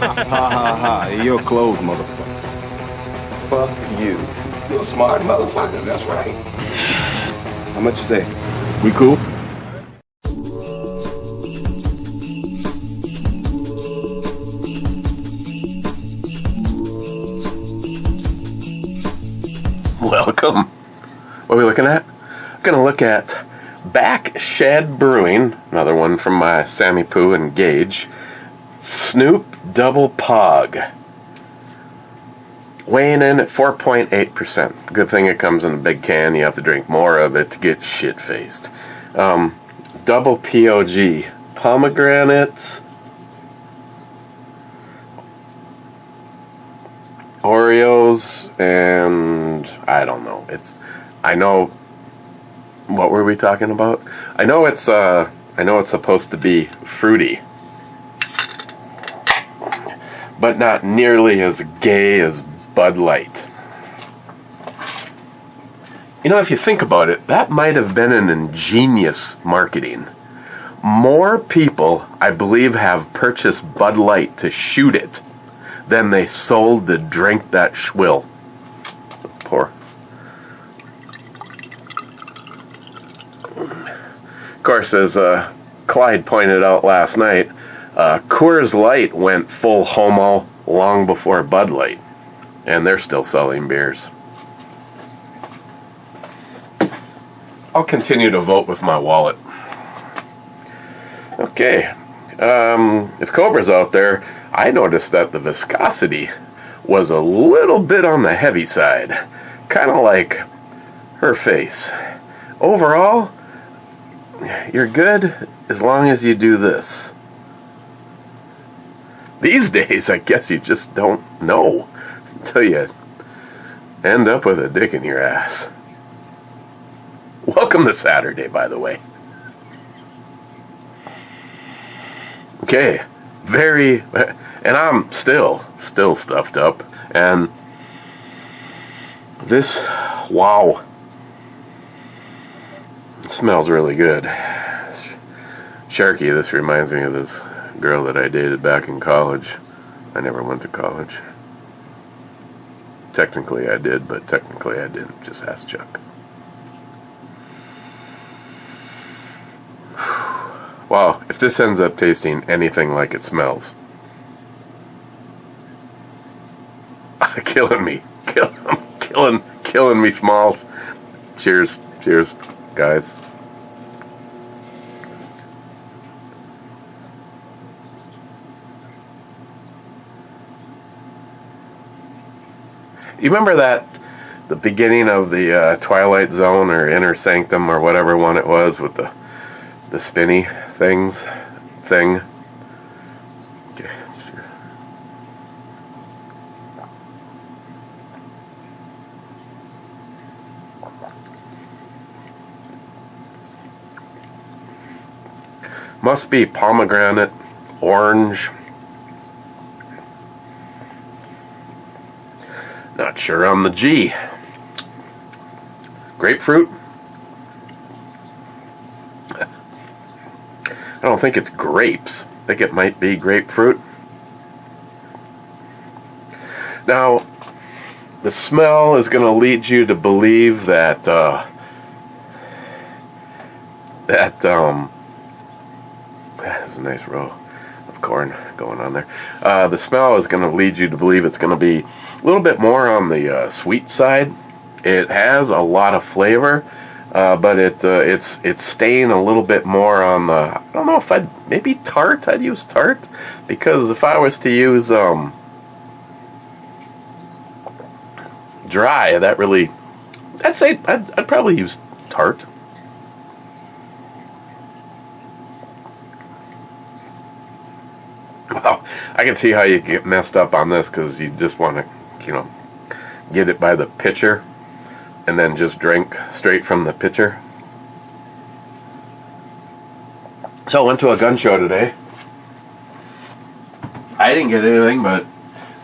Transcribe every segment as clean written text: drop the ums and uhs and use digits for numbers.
Ha ha ha. You're closed, motherfucker. Fuck you. You're a smart motherfucker, that's right. How much you say? We cool? Welcome. What are we looking at? I'm going to look at Back Shed Brewing, another one from my Sammy Poo and Gage, Snoop Double POG. Weighing in at 4.8%. Good thing it comes in a big can. You have to drink more of it to get shit-faced. Double POG. Pomegranate, Oreos, and I don't know. I know. What were we talking about? I know it's supposed to be fruity, but not nearly as gay as Bud Light. You know, if you think about it, that might have been an ingenious marketing. More people, I believe, have purchased Bud Light to shoot it than they sold to drink that schwill. Let's pour. Of course, as Clyde pointed out last night, Coors Light went full homo long before Bud Light, and they're still selling beers. I'll continue to vote with my wallet. Okay. If Cobra's out there, I noticed that the viscosity was a little bit on the heavy side. Kind of like her face. Overall, you're good as long as you do this. These days, I guess you just don't know until you end up with a dick in your ass. Welcome to Saturday, by the way. Okay, and I'm still stuffed up, and this, wow, it smells really good. Sharky, this reminds me of this girl that I dated back in college. I never went to college. Technically I did, but technically I didn't. Just ask Chuck. Wow, if this ends up tasting anything like it smells. Killing me. Killing me, Smalls. Cheers, guys. You remember that, the beginning of the Twilight Zone or Inner Sanctum or whatever one it was with the spinny thing? Okay, sure. Must be pomegranate, orange. Not sure on the G. Grapefruit? I don't think it's grapes. I think it might be grapefruit. Now, the smell is going to lead you to believe that there's a nice row of corn going on there. The smell is going to lead you to believe it's going to be a little bit more on the sweet side. It has a lot of flavor. But it's staying a little bit more on the, I don't know if maybe tart. I'd use tart, because if I was to use dry, I'd probably use tart. Well, I can see how you get messed up on this, because you just want to, get it by the pitcher and then just drink straight from the pitcher. So I went to a gun show today. I didn't get anything, but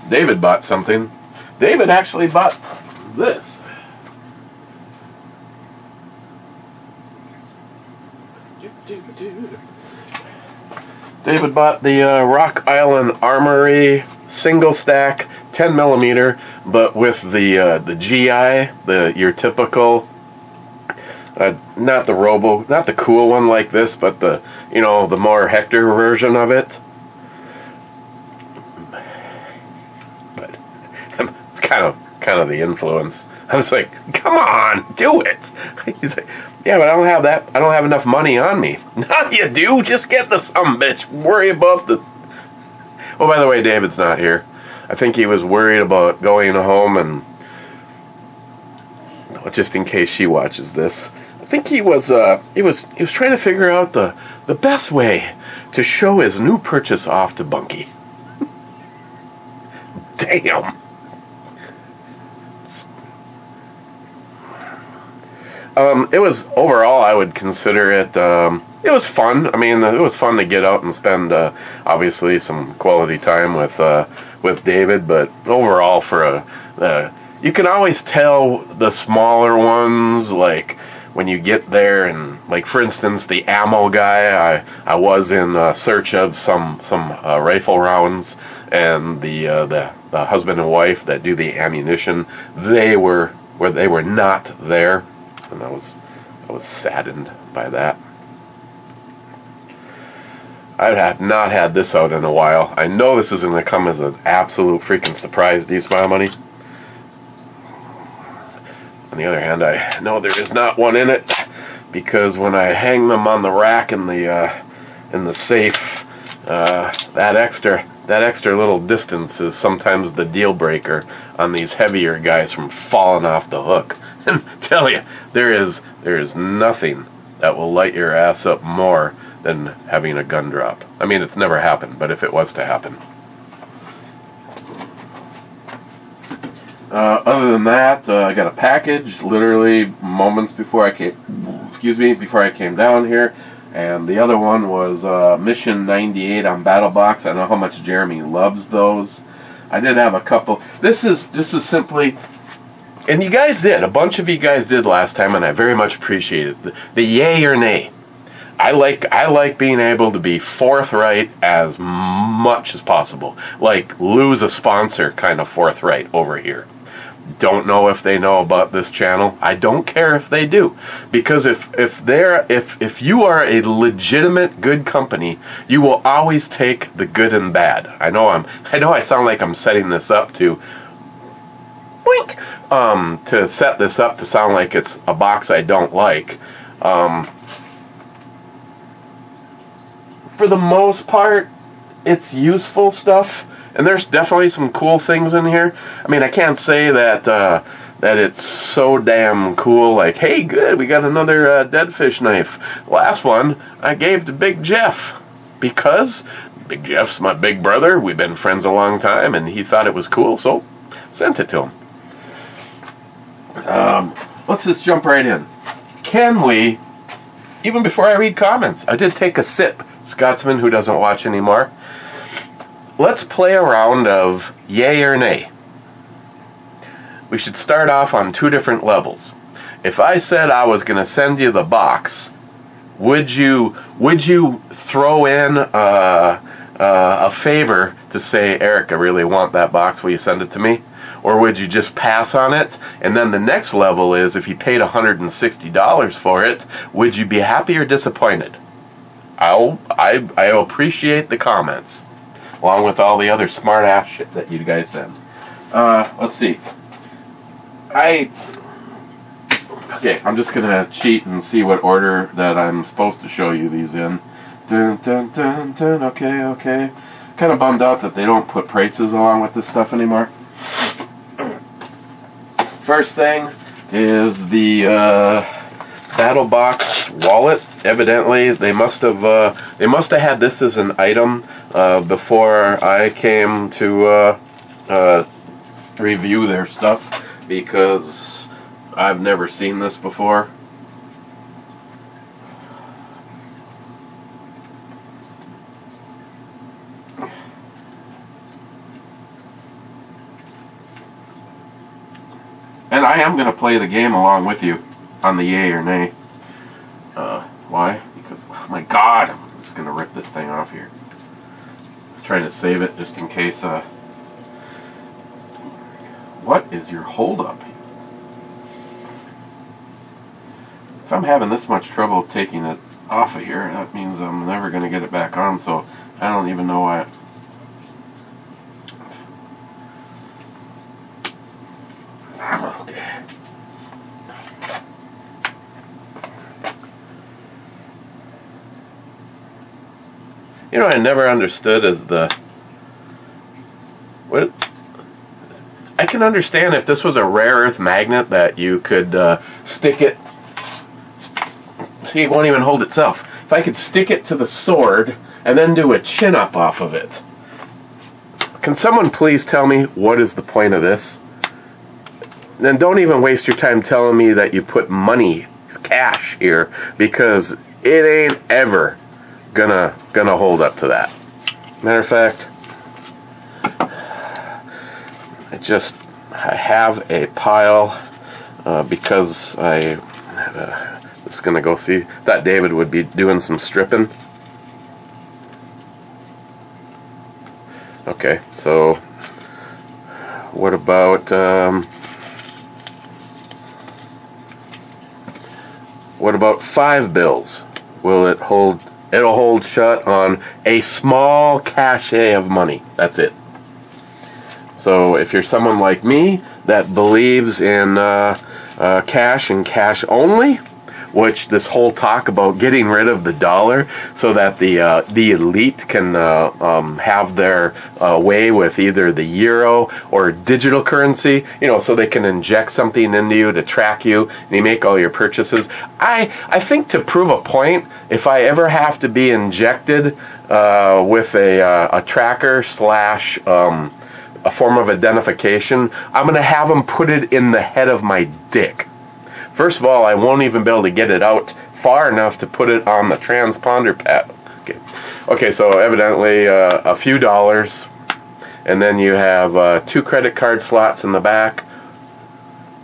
David bought something. David actually bought this. David bought the Rock Island Armory single stack 10 millimeter, but with the GI, your typical, not the cool one like this, but the more Hector version of it. But it's kind of the influence. I was like, come on, do it. He's like, yeah, but I don't have that. I don't have enough money on me. No, you do. Just get the sumbitch. Worry about the. Oh, by the way, David's not here. I think he was worried about going home and, just in case she watches this, I think he was trying to figure out the best way to show his new purchase off to Bunky. Damn. It was, overall, I would consider it, it was fun. I mean, it was fun to get out and spend, obviously, some quality time with David, but overall, you can always tell the smaller ones, like, when you get there, and, like, for instance, the ammo guy, I was in search of some rifle rounds, and the husband and wife that do the ammunition, they were not there. And I was saddened by that. I have not had this out in a while. I know this is going to come as an absolute freaking surprise. Do you smile, money? On the other hand, I know there is not one in it, because when I hang them on the rack in the safe, that extra little distance is sometimes the deal breaker on these heavier guys from falling off the hook. And tell you, there is nothing that will light your ass up more than having a gun drop. I mean, it's never happened, but if it was to happen. Other than that, I got a package literally moments before I came down here, and the other one was Mission 98 on BattleBox. I know how much Jeremy loves those. I did have a couple. This is simply. And you guys did. A bunch of you guys did last time, and I very much appreciate it. The yay or nay. I like being able to be forthright as much as possible. Like, lose a sponsor kind of forthright over here. Don't know if they know about this channel. I don't care if they do. Because if you are a legitimate good company, you will always take the good and bad. I know I sound like I'm setting this up to set this up to sound like it's a box I don't like. For the most part, it's useful stuff, and there's definitely some cool things in here. I mean, I can't say that it's so damn cool, like, hey, good, we got another dead fish knife. Last one I gave to Big Jeff, because Big Jeff's my big brother. We've been friends a long time, and he thought it was cool, so sent it to him. Let's just jump right in. Can we, even before I read comments, I did take a sip, Scotsman who doesn't watch anymore. Let's play a round of yay or nay. We should start off on two different levels. If I said I was going to send you the box, would you throw in a favor to say, Eric, I really want that box, will you send it to me? Or would you just pass on it? And then the next level is, if you paid $160 for it, would you be happy or disappointed? I appreciate the comments, along with all the other smart ass shit that you guys send. Let's see. Okay, I'm just gonna cheat and see what order that I'm supposed to show you these in. Dun, dun, dun, dun. Okay. Kind of bummed out that they don't put prices along with this stuff anymore. First thing is the BattleBox wallet. Evidently, they must have had this as an item before I came to review their stuff, because I've never seen this before. And I am going to play the game along with you on the yay or nay. Why? Because, oh my God, I'm just going to rip this thing off here. trying to save it just in case. What is your holdup? If I'm having this much trouble taking it off of here, that means I'm never going to get it back on, so I don't even know why. Okay. You know, I never understood is what. I can understand if this was a rare earth magnet that you could stick it. See, it won't even hold itself. If I could stick it to the sword and then do a chin up off of it. Can someone please tell me what is the point of this? Then don't even waste your time telling me that you put money, cash here, because it ain't ever gonna hold up to that. Matter of fact, I have a pile because I was gonna go see. Thought David would be doing some stripping. Okay, so what about $5 bills? Will it hold? It'll hold shut on a small cachet of money. That's it. So if you're someone like me that believes in cash and cash only, which this whole talk about getting rid of the dollar so that the elite can have their way with either the euro or digital currency, so they can inject something into you to track you and you make all your purchases. I think to prove a point, if I ever have to be injected with a tracker slash a form of identification, I'm going to have them put it in the head of my dick. First of all, I won't even be able to get it out far enough to put it on the transponder pad. Okay, so evidently a few dollars, and then you have 2 credit card slots in the back,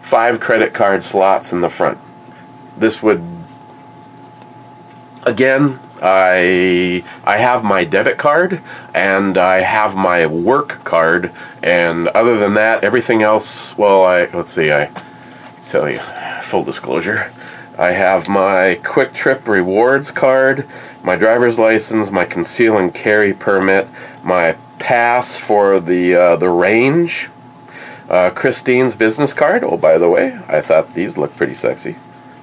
5 credit card slots in the front. This would, again, I have my debit card and I have my work card, and other than that, everything else, well, I tell you, full disclosure, I have my Quick Trip rewards card, my driver's license, my conceal and carry permit, my pass for the range, Christine's business card. Oh, by the way, I thought these looked pretty sexy.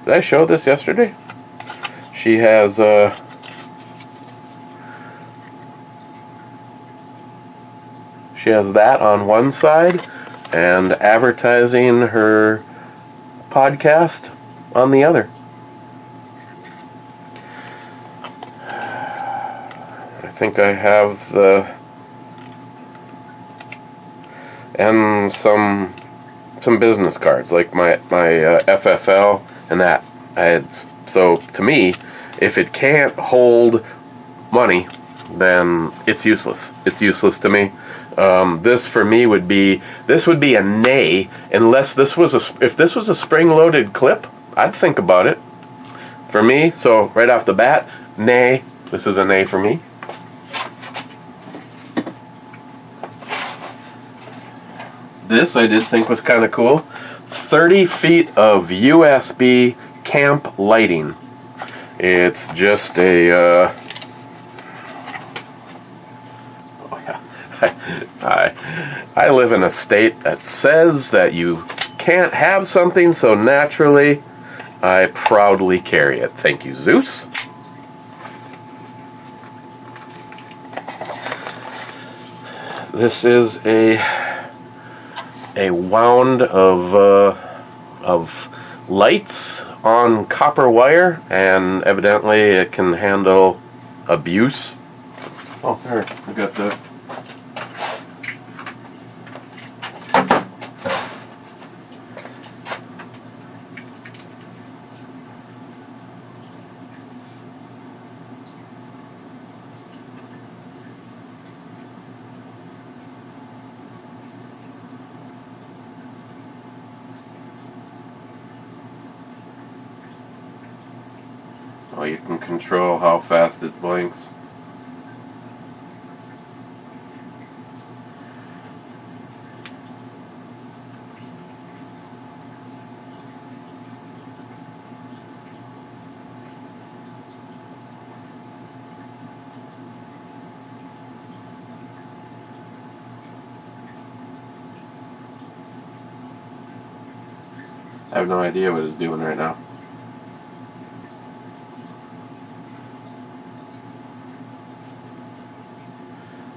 Did I show this yesterday? She has that on one side and advertising her podcast on the other. I think I have and some business cards like my FFL and that. So to me, if it can't hold money, then it's useless. It's useless to me. This for me would be a nay unless if this was a spring-loaded clip, I'd think about it. For me, so right off the bat, nay. This is a nay for me. This I did think was kind of cool. 30 feet of USB camp lighting. It's just a I live in a state that says that you can't have something, so naturally I proudly carry it. Thank you, Zeus. This is a wound of lights on copper wire, and evidently it can handle abuse. Oh, there, I got the. Oh, you can control how fast it blinks. I have no idea what it's doing right now.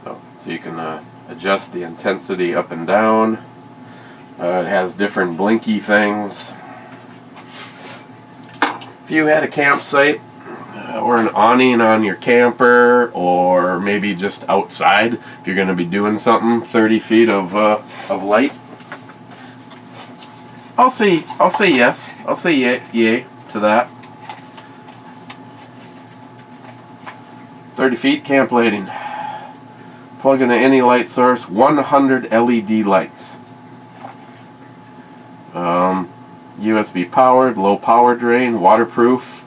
Oh, so you can adjust the intensity up and down. It has different blinky things. If you had a campsite or an awning on your camper, or maybe just outside, if you're going to be doing something, 30 feet of light, I'll say yes. I'll say yay to that. 30 feet camp lighting. Plug into any light source. 100 LED lights. USB powered, low power drain, waterproof.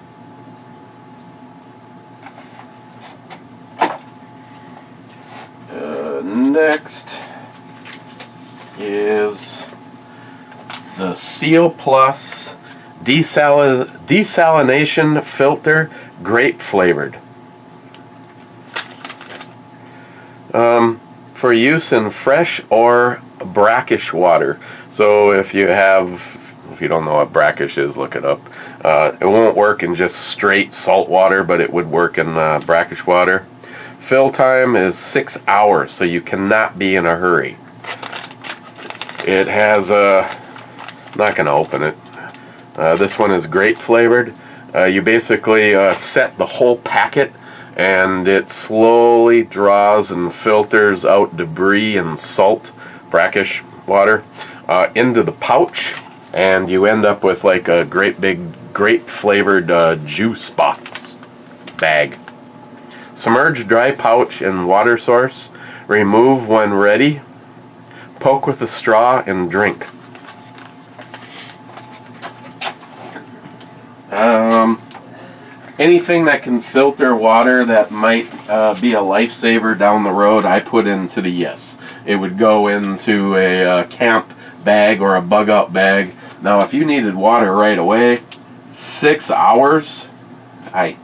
Next is the Seal Plus desalination filter, grape flavored. For use in fresh or brackish water. So if you don't know what brackish is, look it up. It won't work in just straight salt water, but it would work in brackish water. Fill time is 6 hours, so you cannot be in a hurry. It has not going to open it. This one is grape flavored. You basically set the whole packet, and it slowly draws and filters out debris and salt, brackish water, into the pouch, and you end up with like a great big grape flavored juice box bag. Submerge dry pouch in water source. Remove when ready. Poke with a straw and drink. Anything that can filter water that might be a lifesaver down the road, I put into the yes. It would go into a camp bag or a bug out bag. Now, if you needed water right away, 6 hours, I'm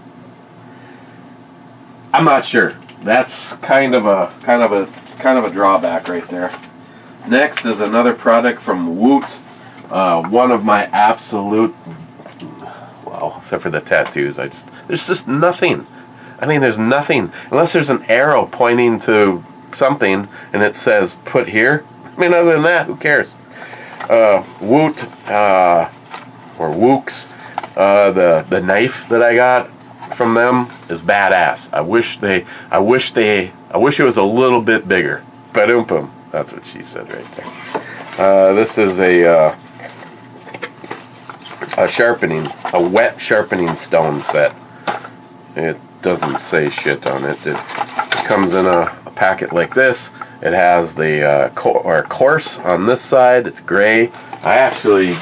not sure. That's kind of a drawback right there. Next is another product from Woot. One of my absolute, well, except for the tattoos, there's just nothing. I mean, there's nothing unless there's an arrow pointing to something and it says put here. I mean, other than that, who cares? Woot or Wooks, the knife that I got from them is badass. I wish it was a little bit bigger. Ba-dum-pum. That's what she said right there. This is a wet sharpening stone set. It doesn't say shit on it. It comes in a packet like this. It has the coarse on this side. It's gray. I actually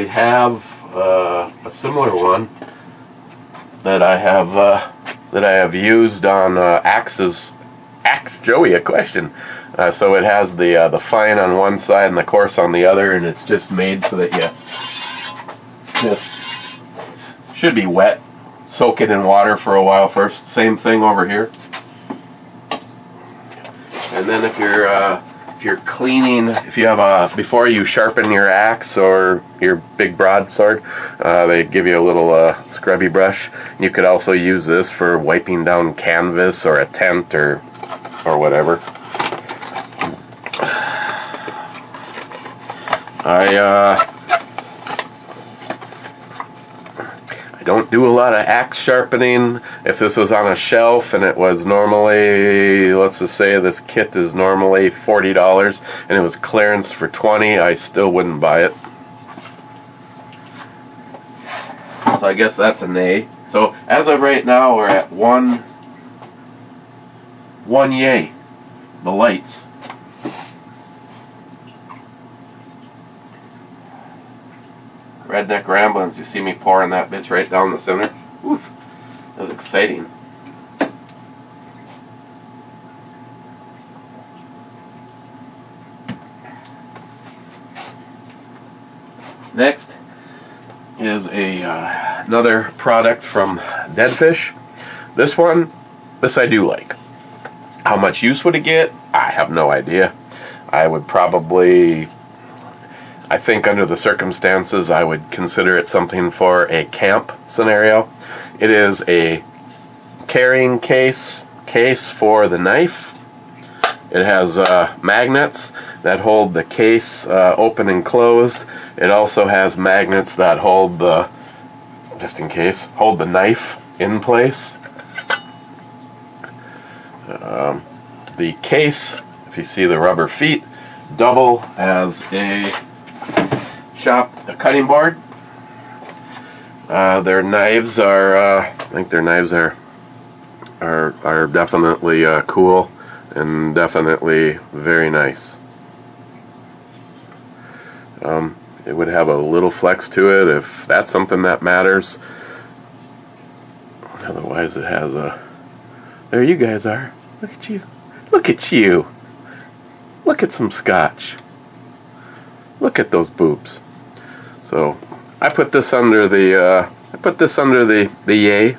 have a similar one that I have used on Axe Joey a question. So it has the fine on one side and the coarse on the other, and it's just made so that you just should be wet. Soak it in water for a while first. Same thing over here. And then if you're cleaning, if you have before you sharpen your axe or your big broadsword, they give you a little scrubby brush. You could also use this for wiping down canvas or a tent or whatever. I don't do a lot of axe sharpening. If this was on a shelf and it was normally, let's just say this kit is normally $40 and it was clearance for $20, I still wouldn't buy it. So I guess that's a nay. So as of right now, we're at one yay. The lights. Redneck Ramblings, you see me pouring that bitch right down the center? Oof, that was exciting. Next is another product from Deadfish. This I do like. How much use would it get? I have no idea. I would probably I think under the circumstances, I would consider it something for a camp scenario. It is a carrying case for the knife. It has magnets that hold the case open and closed. It also has magnets that hold the, just in case, hold the knife in place. The case, if you see the rubber feet, double as a cutting board. Their knives are, I think their knives are definitely cool and definitely very nice. It would have a little flex to it if that's something that matters. Otherwise, it has a. There you guys are. Look at you. Look at you. Look at some scotch. Look at those boobs. So I put this under the. The yay.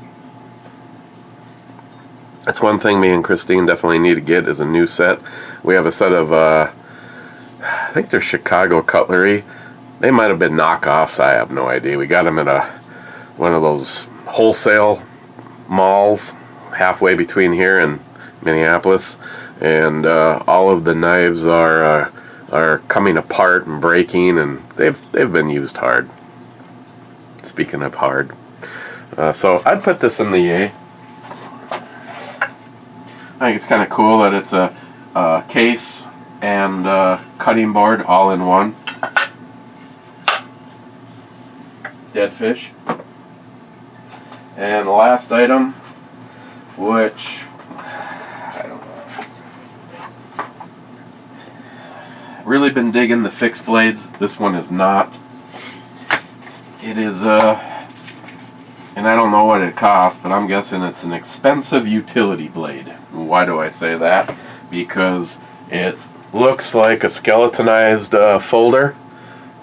That's one thing me and Christine definitely need to get is a new set. We have a set of, I think they're Chicago cutlery. They might have been knockoffs. I have no idea. We got them at one of those wholesale malls halfway between here and Minneapolis, and all of the knives are coming apart and breaking, and they've been used hard. Speaking of hard, so I'd put this in the yay. I think it's kind of cool that it's a case and cutting board all in one. Dead fish. And the last item, which I don't know. Really been digging the fixed blades. This one is not. It is and I don't know what it costs, but I'm guessing it's an expensive utility blade. Why do I say that? Because it looks like a skeletonized folder.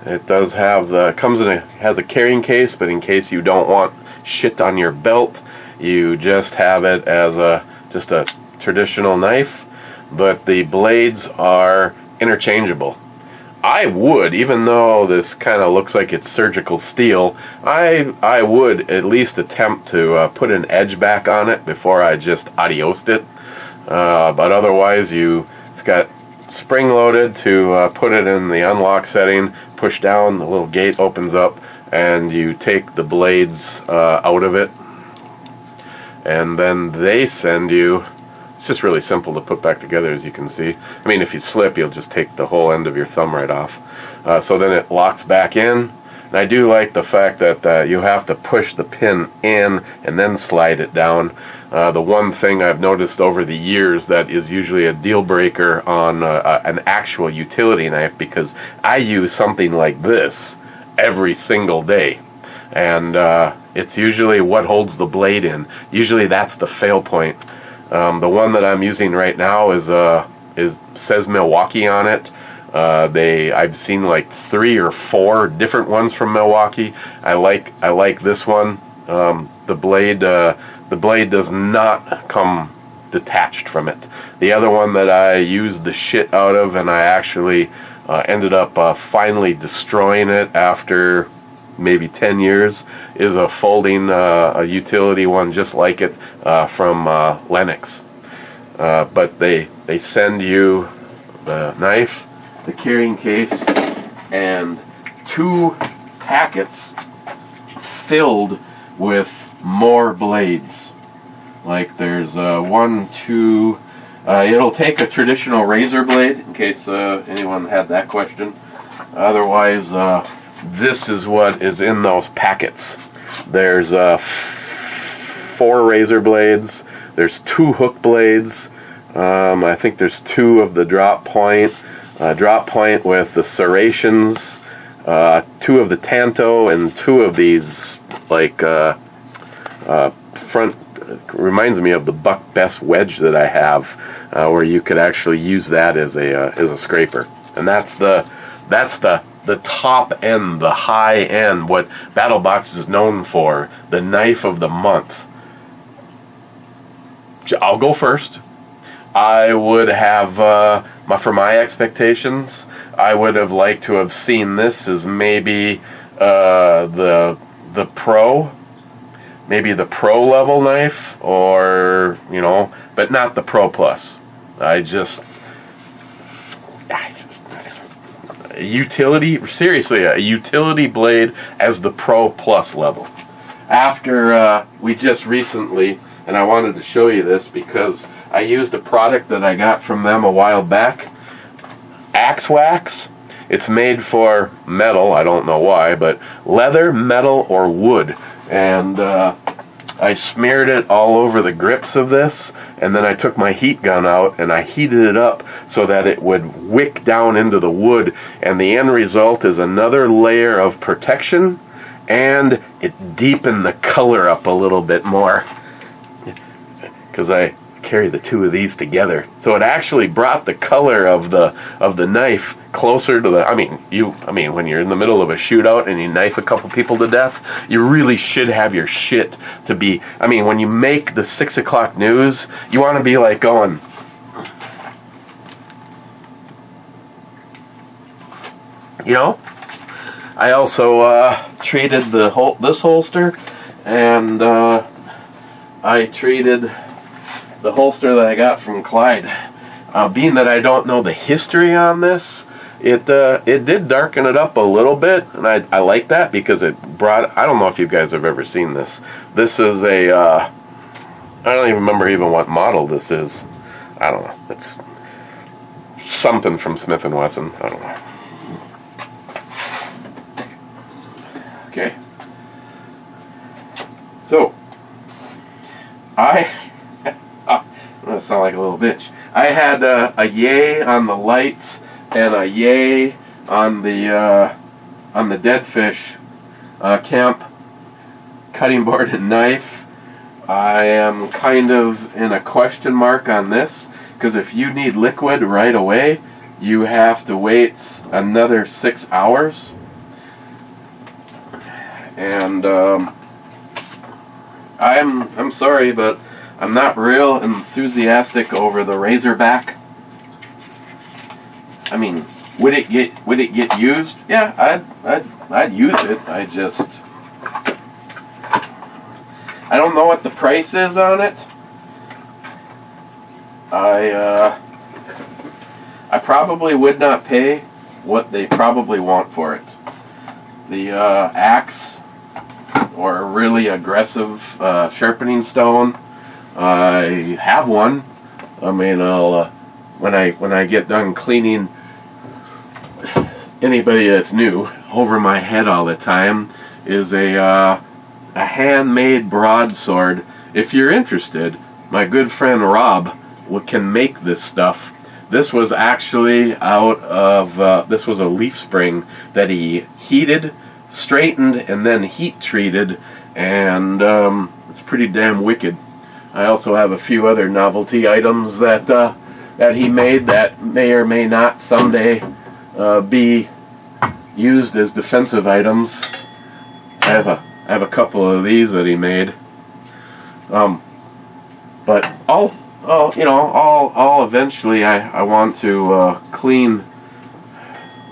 It does have has a carrying case, but in case you don't want shit on your belt, you just have it as just a traditional knife. But the blades are interchangeable. I would, even though this kind of looks like it's surgical steel, I would at least attempt to put an edge back on it before I just adiosed it. But otherwise, it's got spring loaded to put it in the unlock setting, push down, the little gate opens up, and you take the blades out of it. And then they send you. It's just really simple to put back together, as you can see. I mean, if you slip, you'll just take the whole end of your thumb right off. So then it locks back in. And I do like the fact that you have to push the pin in and then slide it down. The one thing I've noticed over the years that is usually a deal breaker on an actual utility knife, because I use something like this every single day. And it's usually what holds the blade in. Usually that's the fail point. The one that I'm using right now says Milwaukee on it. I've seen like 3 or 4 different ones from Milwaukee. I like this one. The blade does not come detached from it. The other one that I used the shit out of, and I actually ended up finally destroying it after maybe 10 years, is a folding a utility one just like it from Lennox. But they send you the knife, the carrying case, and 2 packets filled with more blades. Like there's 1, 2. It'll take a traditional razor blade, in case anyone had that question. Otherwise, this is what is in those packets. There's 4 razor blades. There's 2 hook blades. I think there's 2 of the drop point with the serrations, 2 of the tanto, and 2 of these like front. Reminds me of the Buck Best wedge that I have, where you could actually use that as a scraper, and that's the top end, the high end, what BattleBox is known for, the knife of the month. I'll go first. I would have, for my expectations, I would have liked to have seen this as maybe the pro, maybe the pro level knife, or, you know, but not the Pro Plus. Seriously, a utility blade as the Pro Plus level. After we just recently, and I wanted to show you this because I used a product that I got from them a while back, Axe Wax. It's made for metal, I don't know why, but leather, metal, or wood. And I smeared it all over the grips of this, and then I took my heat gun out and I heated it up so that it would wick down into the wood, and the end result is another layer of protection, and it deepened the color up a little bit more because I carry the two of these together, so it actually brought the color of the knife closer to the. I mean, when you're in the middle of a shootout and you knife a couple people to death, you really should have your shit to be. I mean, when you make the 6 o'clock news, you want to be like going. You know. I also treated this holster, and I treated the holster that I got from Clyde. Being that I don't know the history on this, it did darken it up a little bit, and I like that because it brought. I don't know if you guys have ever seen this. This is a. I don't even remember even what model this is. I don't know. It's something from Smith & Wesson. I don't know. Okay. So, I sound like a little bitch. I had a yay on the lights and a yay on the dead fish camp cutting board and knife. I am kind of in a question mark on this because if you need liquid right away, you have to wait another 6 hours. And I'm sorry, but I'm not real enthusiastic over the Razorback. I mean, would it get used? Yeah, I'd use it. I don't know what the price is on it. I probably would not pay what they probably want for it. The axe, or a really aggressive sharpening stone. I have one. I mean, I'll when I get done cleaning anybody that's new over my head all the time is a handmade broadsword. If you're interested, my good friend Rob can make this stuff. This was actually out of this was a leaf spring that he heated, straightened, and then heat treated, and it's pretty damn wicked. I also have a few other novelty items that he made that may or may not someday be used as defensive items. I have a couple of these that he made. But I'll eventually I want to clean.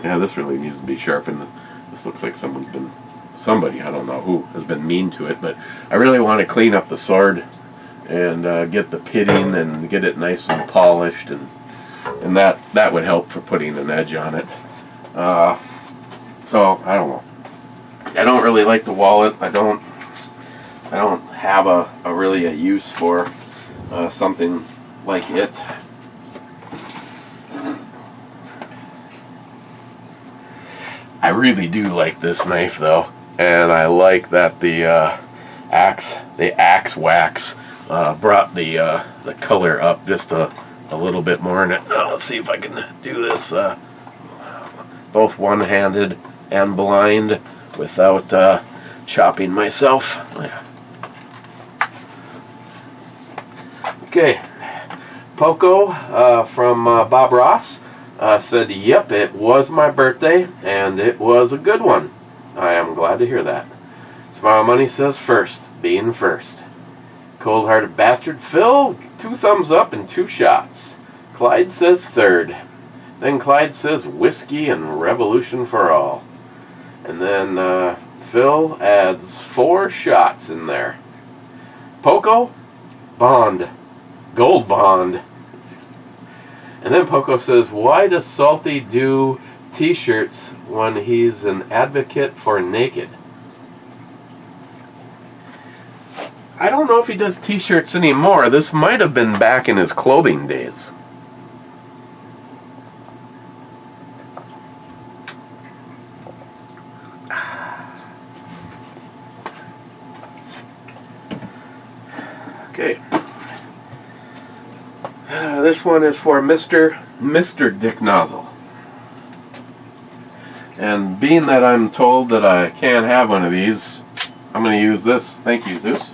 Yeah, this really needs to be sharpened. This looks like somebody, I don't know who, has been mean to it, but I really want to clean up the sword and get the pitting and get it nice and polished, and that would help for putting an edge on it. So I don't know. I don't really like the wallet. I don't have a really a use for something like it. I really do like this knife though, and I like that the Axe Wax brought the color up just a little bit more in it. Let's see if I can do this both one-handed and blind without chopping myself. Okay, Poco from Bob Ross said, "Yep, it was my birthday, and it was a good one. I am glad to hear that." Smile Money says, "First, being first." Cold-hearted bastard. Phil, 2 thumbs up and 2 shots. Clyde says third. Then Clyde says whiskey and revolution for all. And then Phil adds 4 shots in there. Poco, Bond. Gold Bond. And then Poco says, why does Salty do t-shirts when he's an advocate for naked? I don't know if he does t-shirts anymore. This might have been back in his clothing days. Okay. This one is for Mr. Dick Nozzle. And being that I'm told that I can't have one of these, I'm going to use this. Thank you, Zeus.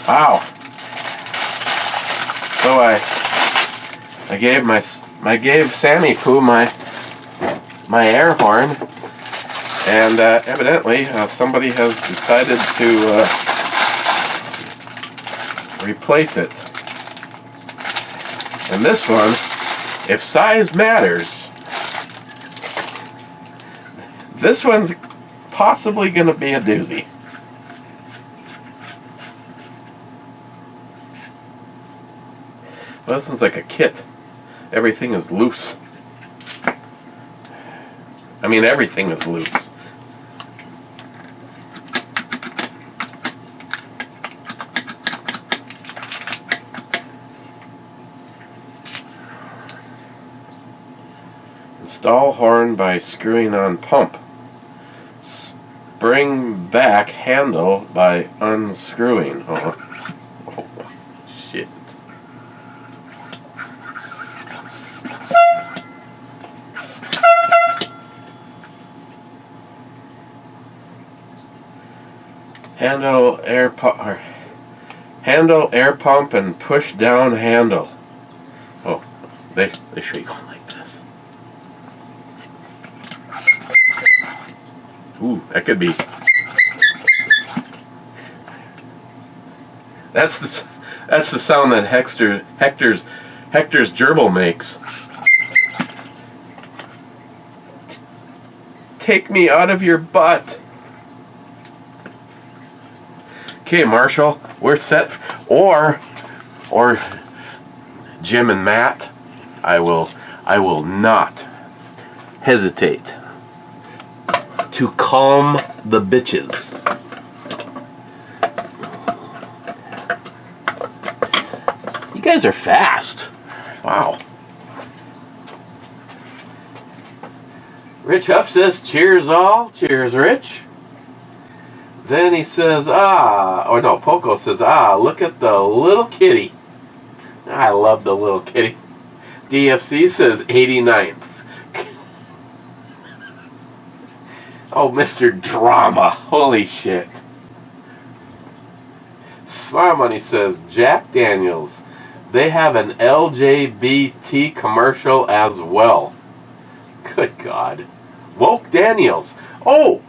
Wow. So I gave Sammy Poo my air horn, and evidently somebody has decided to replace it. And this one, if size matters, this one's possibly going to be a doozy. Well, this one's like a kit. Everything is loose. I mean, everything is loose. Install horn by screwing on pump. Spring back handle by unscrewing. Oh shit. Handle air pump and push down handle. Oh, they should go like this. Ooh, that could be. That's the sound that Hector's gerbil makes. Take me out of your butt. Okay, Marshall, we're set. Or Jim and Matt, I will not hesitate to calm the bitches. You guys are fast. Wow. Rich Huff says, cheers all. Cheers, Rich. Then he says, Poco says, look at the little kitty. I love the little kitty. DFC says 89th. Oh, Mr. Drama. Holy shit. Smart Money says, Jack Daniels. They have an LGBT commercial as well. Good God. Woke Daniels. Oh,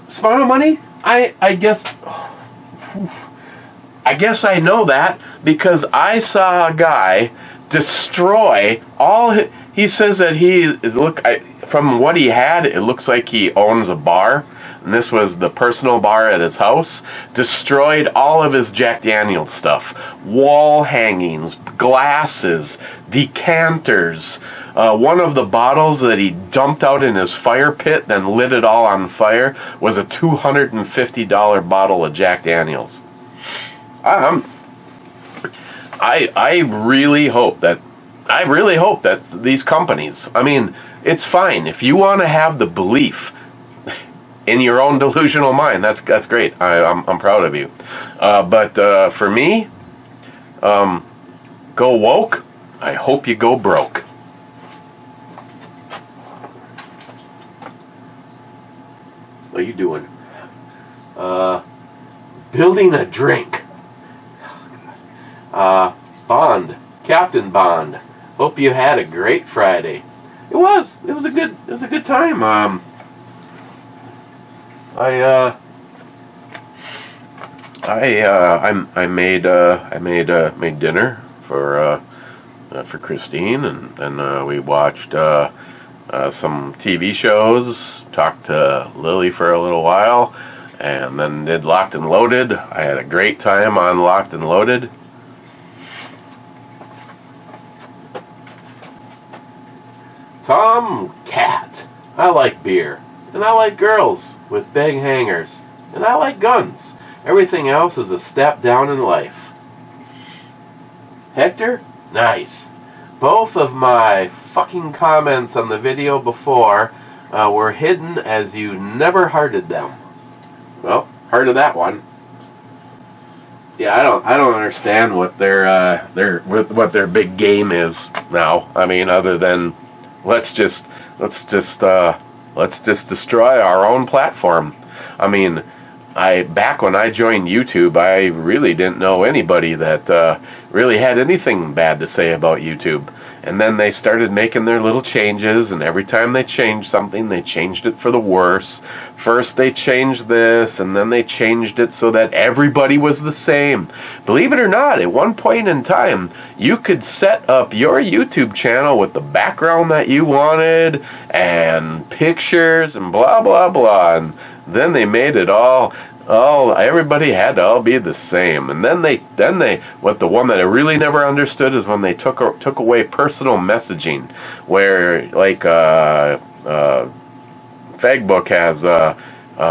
Smart Money? I guess I know that because I saw a guy destroy all. He says that he is from what he had, it looks like he owns a bar, and this was the personal bar at his house. Destroyed all of his Jack Daniel's stuff, wall hangings, glasses, decanters. One of the bottles that he dumped out in his fire pit, then lit it all on fire, was a $250 bottle of Jack Daniels. I really hope that these companies, I mean, it's fine if you want to have the belief in your own delusional mind. That's great. I'm proud of you. But for me, Go woke, I hope you go broke. What are you doing? Building a drink. Bond. Captain Bond. Hope you had a great Friday. It was a good time. I made dinner for Christine, and then we watched some TV shows, talked to Lily for a little while, and then did Locked and Loaded. I had a great time on Locked and Loaded. Tom Cat. I like beer, and I like girls with big hangers, and I like guns. Everything else is a step down in life. Hector? Nice. Both of my fucking comments on the video before were hidden as you never hearted them. Well, hearted that one. Yeah, I don't understand what their big game is now. I mean, other than let's just destroy our own platform. I mean, back when I joined YouTube, I really didn't know anybody that really had anything bad to say about YouTube. And then they started making their little changes, and every time they changed something, they changed it for the worse. First they changed this, and then they changed it so that everybody was the same. Believe it or not, at one point in time, you could set up your YouTube channel with the background that you wanted, and pictures, and blah, blah, blah. And then they made it all everybody had to all be the same. And then they what the one that I really never understood is when they took away personal messaging, where like Fagbook has a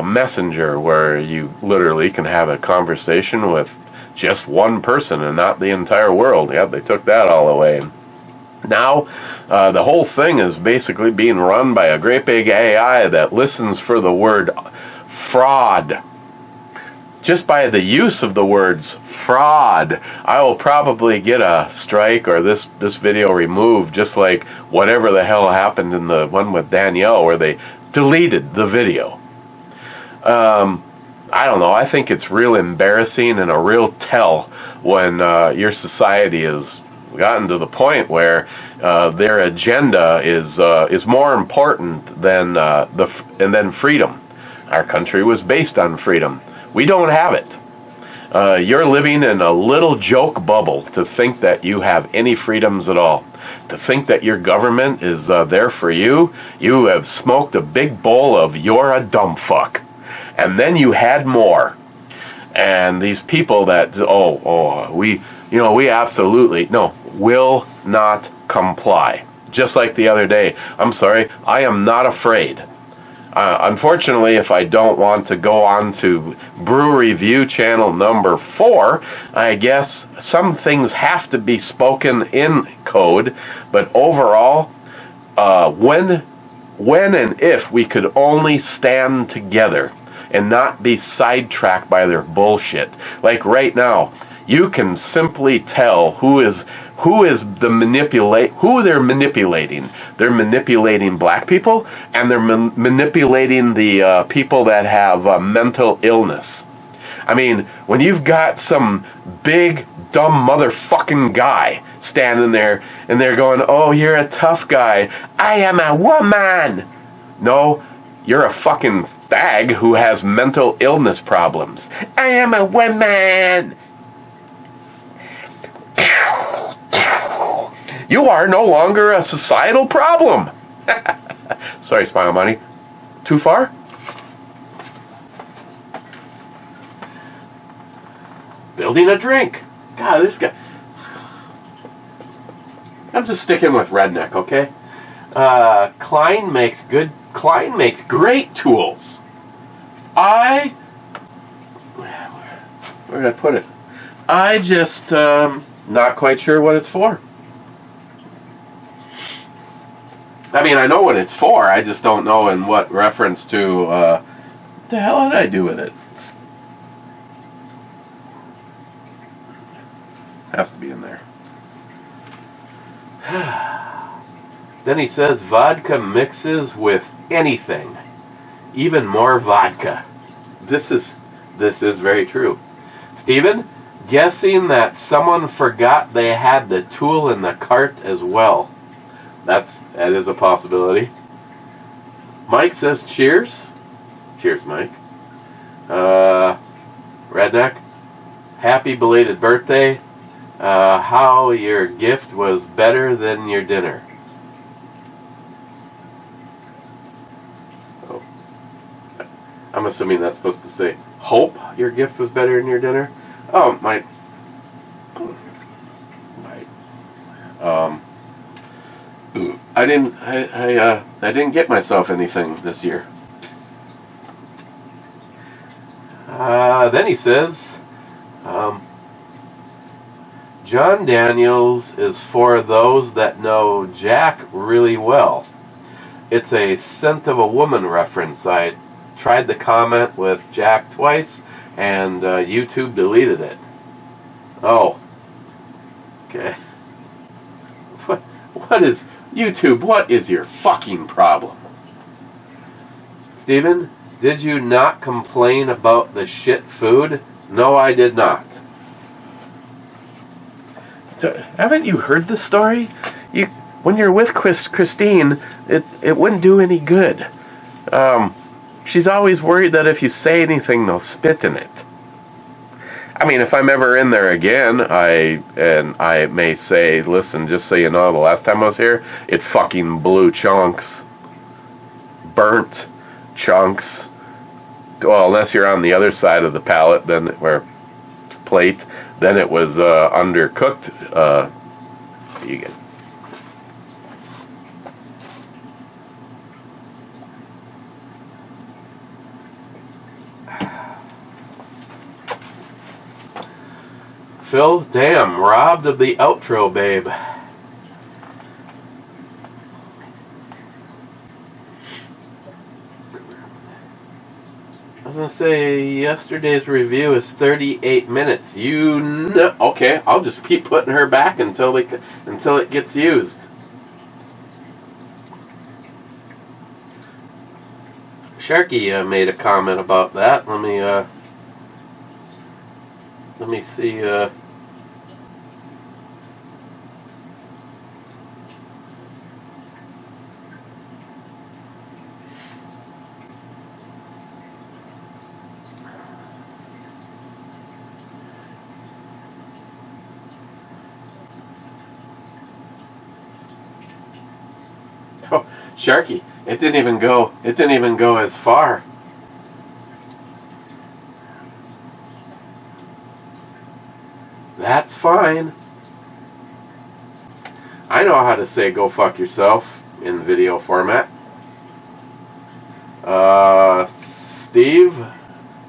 messenger where you literally can have a conversation with just one person and not the entire world. Yeah, they took that all away. Now, the whole thing is basically being run by a great big AI that listens for the word fraud. Just by the use of the words fraud, I will probably get a strike or this video removed, just like whatever the hell happened in the one with Danielle where they deleted the video. I don't know. I think it's real embarrassing and a real tell when your society has gotten to the point where their agenda is more important than freedom. Our country was based on freedom. We don't have it. You're living in a little joke bubble to think that you have any freedoms at all. To think that your government is there for you. You have smoked a big bowl of "you're a dumb fuck," and then you had more. And these people that we absolutely will not comply. Just like the other day. I'm sorry, I am not afraid. Unfortunately, if I don't want to go on to Brew Review channel number 4, I guess some things have to be spoken in code. But overall, when and if we could only stand together and not be sidetracked by their bullshit. Like right now, you can simply tell who they're manipulating. They're manipulating black people, and they're manipulating the people that have mental illness. I mean, when you've got some big, dumb motherfucking guy standing there, and they're going, "Oh, you're a tough guy. I am a woman." No, you're a fucking fag who has mental illness problems. I am a woman. You are no longer a societal problem. Sorry, Smile Money. Too far? Building a drink. God, this guy. I'm just sticking with redneck, okay? Klein makes great tools. Where did I put it? I just not quite sure what it's for. I mean, I know what it's for. I just don't know in what reference to. What the hell did I do with it? Has to be in there. Then he says vodka mixes with anything, even more vodka. This is very true. Stephen, guessing that someone forgot they had the tool in the cart as well. That is a possibility. Mike says cheers. Cheers, Mike. Redneck, happy belated birthday. How your gift was better than your dinner. Oh. I'm assuming that's supposed to say, hope your gift was better than your dinner. Oh, my. I didn't get myself anything this year. Then he says, John Daniels is for those that know Jack really well. It's a scent of a woman reference. I tried to comment with Jack twice, and YouTube deleted it. Oh. Okay. What is... YouTube, what is your fucking problem? Steven, did you not complain about the shit food? No, I did not. Haven't you heard the story? When you're with Christine, it wouldn't do any good. She's always worried that if you say anything, they'll spit in it. I mean, if I'm ever in there again, I may say, listen, just so you know, the last time I was here, it fucking blew chunks. Burnt chunks. Well, unless you're on the other side of the pallet, then plate, then it was undercooked. You get. Phil, damn, robbed of the outro, babe. I was going to say, yesterday's review is 38 minutes. You know... Okay, I'll just keep putting her back until it gets used. Sharky made a comment about that. Let me see... Oh, Sharky, it didn't even go as far. That's fine. I know how to say go fuck yourself in video format. Steve,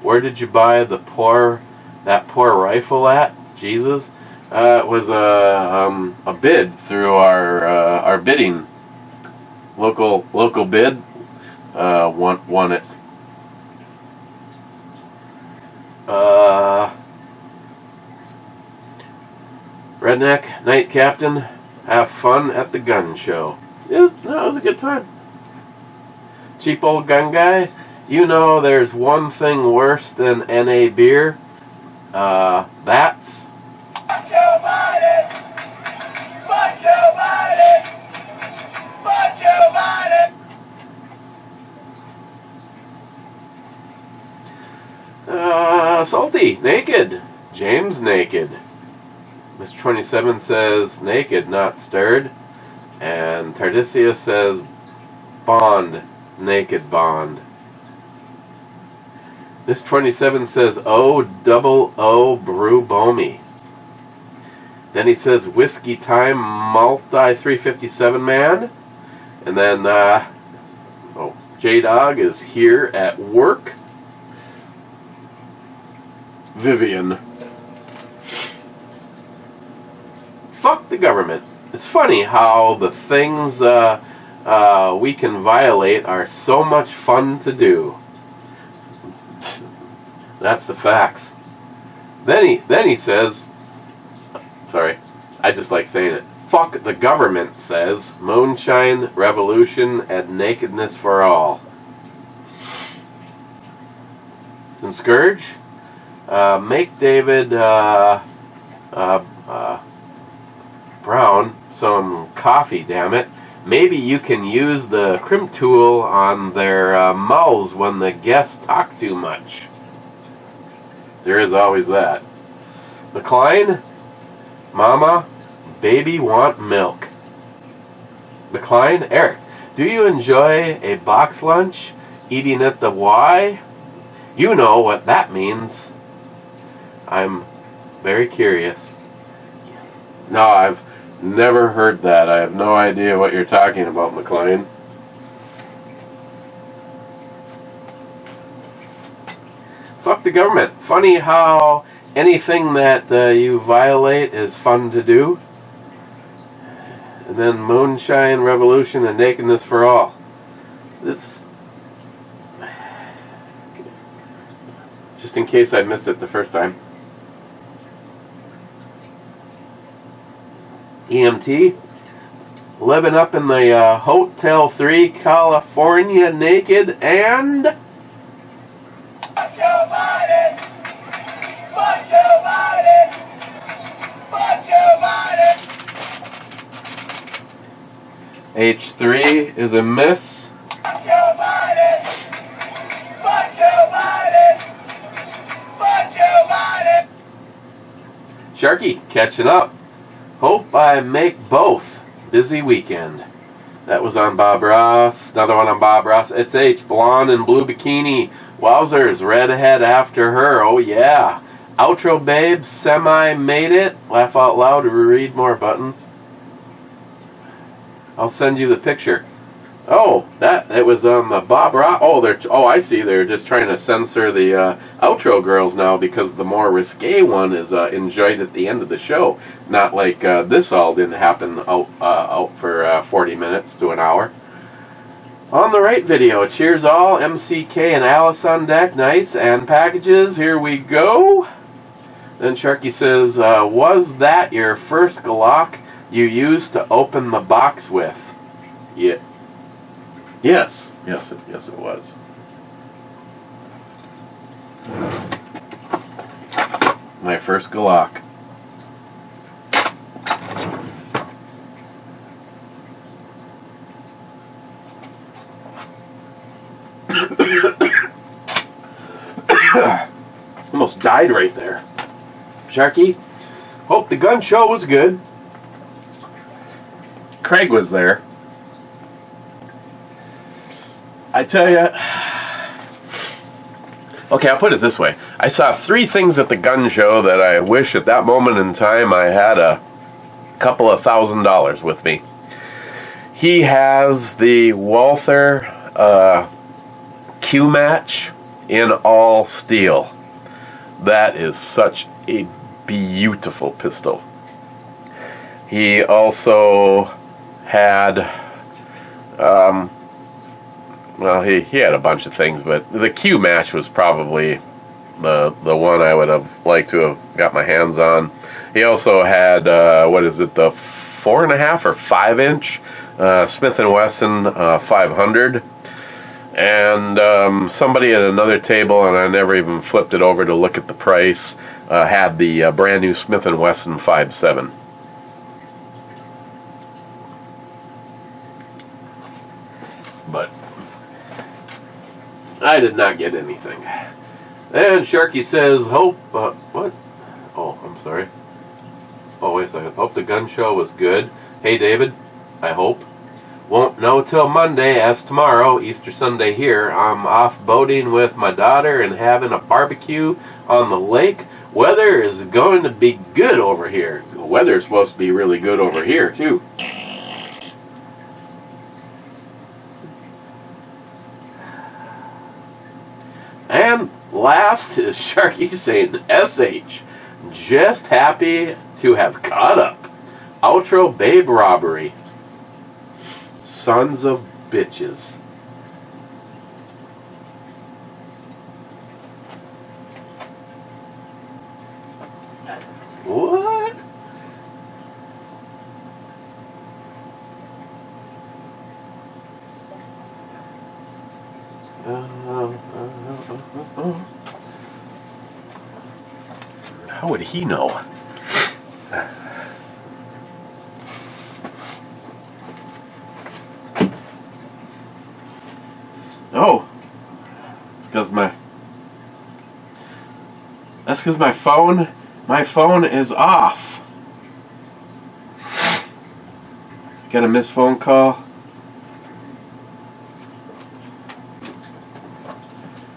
where did you buy that poor rifle at? Jesus. It was a bid through our bidding. Local bid won it. Redneck, Night Captain, have fun at the gun show. Yeah, no, it was a good time. Cheap old gun guy, you know there's one thing worse than NA beer. That's... Fuck Joe Biden! Fuck Joe Biden! Fuck Joe Biden! Salty, naked. James, naked. Mr. 27 says, naked, not stirred. And Tardisia says, Bond, naked Bond. Mr. 27 says, O brew bomy. Then he says, whiskey time, multi 357 man. And then, J-Dog is here at work. Vivian. Fuck the government. It's funny how the things we can violate are so much fun to do. That's the facts. Then he says, Sorry. I just like saying it. Fuck the government, says Moonshine Revolution and Nakedness for All. And Scourge? Make David Brown some coffee, damn it. Maybe you can use the crimp tool on their mouths when the guests talk too much. There is always that. McLean? Mama, baby want milk. McLean? Eric, do you enjoy a box lunch? Eating at the Y? You know what that means. I'm very curious. No, I've never heard that. I have no idea what you're talking about, McLean. Fuck the government. Funny how anything that you violate is fun to do. And then Moonshine Revolution and Nakedness for All. This, just in case I missed it the first time. EMT, living up in the Hotel 3, California, naked and... Fuck Joe Biden! Fuck Joe Biden! Fuck Joe Biden! H3 is a miss. Fuck Joe Biden! Fuck Joe Biden! Fuck Joe Biden! Sharky, catching up. Hope I make both. Busy weekend. That was on Bob Ross. Another one on Bob Ross. It's H. Blonde and blue bikini. Wowzers. Redhead after her. Oh yeah. Outro babes. Semi made it. Laugh out loud or read more button. I'll send you the picture. Oh, it was on the Bob Ross. Oh, I see. They're just trying to censor the outro girls now because the more risque one is enjoyed at the end of the show. Not like this all didn't happen out for 40 minutes to an hour. On the right video, cheers all. MCK and Alice on deck. Nice. And packages. Here we go. Then Sharky says, was that your first Glock you used to open the box with? Yeah. Yes, it was. My first Glock. Almost died right there. Sharky, hope the gun show was good. Craig was there. I tell you, okay, I'll put it this way. I saw 3 things at the gun show that I wish at that moment in time I had a couple of $1,000 with me. He has the Walther Q match in all steel. That is such a beautiful pistol. He also had well, he had a bunch of things, but the Q match was probably the one I would have liked to have got my hands on. He also had what is it, the 4.5 or 5 inch Smith & Wesson 500, and somebody at another table, and I never even flipped it over to look at the price, had the brand new Smith & Wesson 5.7. But I did not get anything. And Sharky says, hope, what? Oh, I'm sorry. Oh, wait a second. Hope the gun show was good. Hey, David, I hope. Won't know till Monday, as tomorrow, Easter Sunday here, I'm off boating with my daughter and having a barbecue on the lake. Weather is going to be good over here. The weather is supposed to be really good over here, too. And last is Sharky saying, SH, just happy to have caught up. Outro babe robbery. Sons of bitches. What? How would he know? Oh, it's because that's because my phone is off. Got a missed phone call.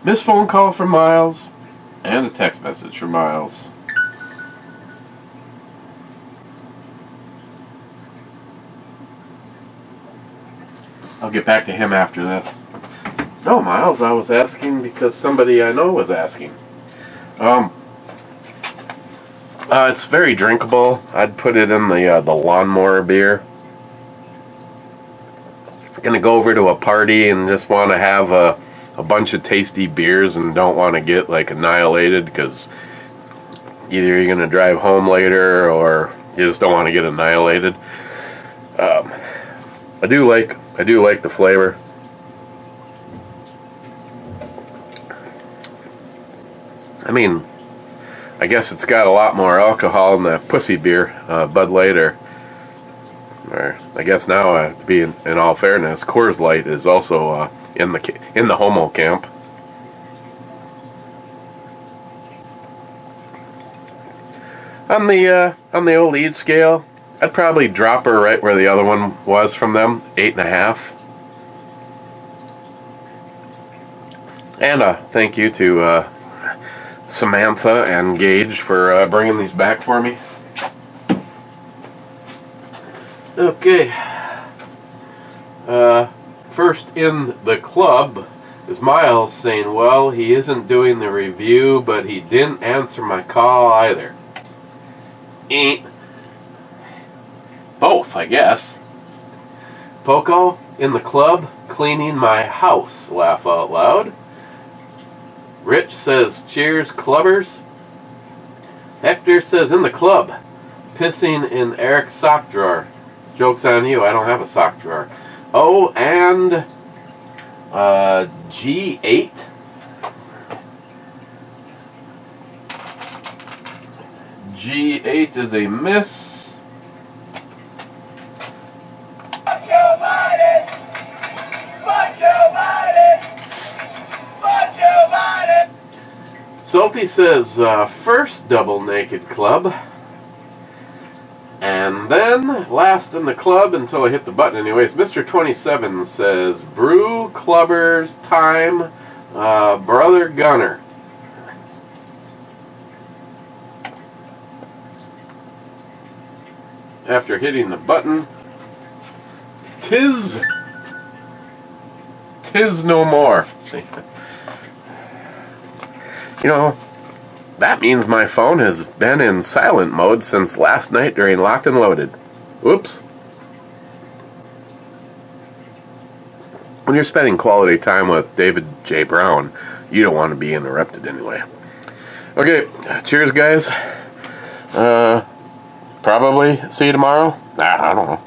Missed phone call from Miles and a text message from Miles. I'll get back to him after this. No, Miles, I was asking because somebody I know was asking. It's very drinkable. I'd put it in the lawnmower beer. If you're gonna go over to a party and just want to have a bunch of tasty beers and don't want to get like annihilated because either you're gonna drive home later or you just don't want to get annihilated. I do like the flavor. I mean, I guess it's got a lot more alcohol than the pussy beer, Bud Light, or I guess now, to be in all fairness, Coors Light is also in the homo camp. On the old lead scale, I'd probably drop her right where the other one was from them, 8.5. And thank you to Samantha and Gage for bringing these back for me. Okay. First in the club is Miles saying, well, he isn't doing the review, but he didn't answer my call either. Both, I guess. Poco in the club, cleaning my house, laugh out loud. Rich says, cheers, clubbers. Hector says, in the club, pissing in Eric's sock drawer. Joke's on you, I don't have a sock drawer. Oh, and G8. G8 is a miss. Fuck Joe Biden! Fuck Joe Biden! Fuck Joe Biden! Salty says, first double naked club. And then, last in the club until I hit the button anyways, Mr. 27 says, brew clubbers time, brother Gunner. After hitting the button, tis no more. You know, that means my phone has been in silent mode since last night during Locked and Loaded. Whoops. When you're spending quality time with David J. Brown, you don't want to be interrupted anyway. Okay, cheers, guys. Probably see you tomorrow. I don't know.